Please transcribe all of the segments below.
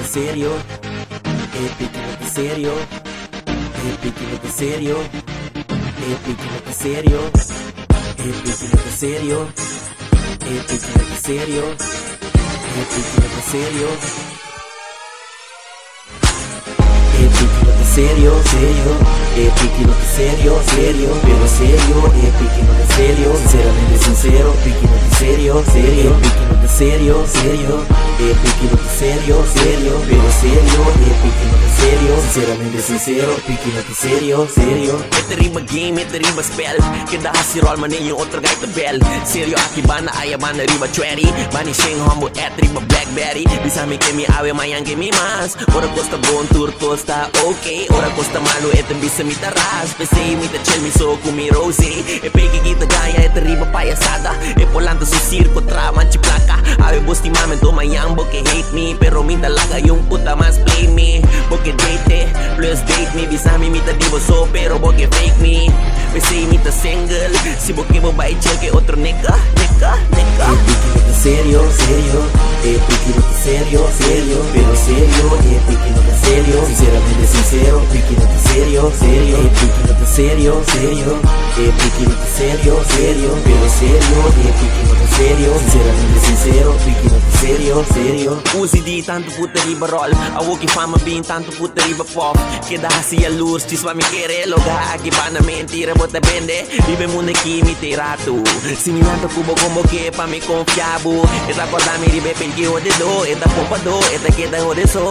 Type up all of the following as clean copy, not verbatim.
serio, piquinote serio, piquinote serio, piquinote serio, piquinote serio, piquinote serio, piquinote serio, piquinote serio, serio, piquinote serio, serio, pero serio, piquinote serio, sinceramente sincero, piquinote serio, serio, piquinote serio, serio, piquinote serio, serio, pero serio, piquinote serio, sinceramente sincero, piquinote serio, serio. Ito riba game, ito riba spell. Kada si roll man yung otro guy tabel. Serio aki bana ayaman na riba cherry. Bani shing humbo et riba blackberry. Bisa mi kemi awe mayang kemi mas. Ora costa bon tour costa okay. Ora costa malo ito bisa mi taras. Pese mi ta chill mi so kumi rose. E pegi kita gaya ito riba payasada. E polanta su circo traman chiplaka. Awe bosti mamen to mayang boke hate me. Pero mi talaga yung puta mas play me. Boke date plus date me. Bisa mi mita divo so pero boke fake me. Pese mi ta single. Si boke babae chill que otro nigga. Piquinote serio, serio, piquinote serio, serio, pero serio, piquinote serio, sinceramente sincero, piquinote serio, serio, piquinote serio, serio, piquinote serio, serio, pero serio, piquinote serio, sinceramente sincero, piquinote serio, serio. Uzi di tanto puta riba roll. Awoki fama bin tanto puta riba pop. Queda así a luz, chispa mi quiere. Loga aquí pana mentira, bota vende. Vive mundo aquí mi tirato. Si mi lanto cubo como que pa mi confiabo. Esta cosa mi ribe pelki o de do. Esta pompa do, esta queda o de so.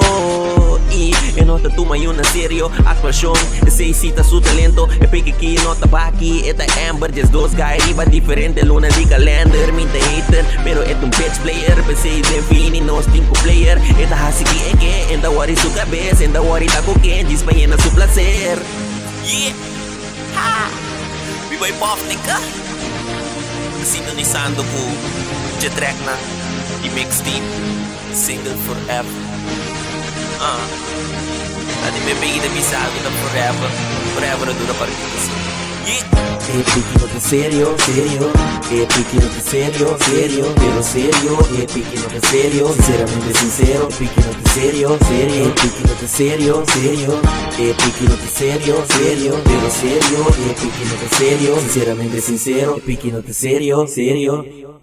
Y nota tu may una serio. Actuación, ese cita su talento. E pique aquí, nota pa aquí. Esta Amber, just dos guy riba diferente. Luna di calendar, mi te hater. Pero es un bitch player, pensei defini no cinco player. Esta hasiki eke, enda wari su cabeça. Enda wari ta coquen, dispayena su placer. Yeah, ha, B-boy pop nigga. Sintonizando ko J-Track na i-mixtape Single Forever. Adi bebê da bisado na Forever. Forever na dura para piquinote serio, serio, piquinote serio, serio, pero serio, piquinote serio, sinceramente sincero, piquinote serio, serio, piquinote serio, serio, piquinote serio, serio, pero serio, piquinote serio, sinceramente sincero, piquinote serio, serio.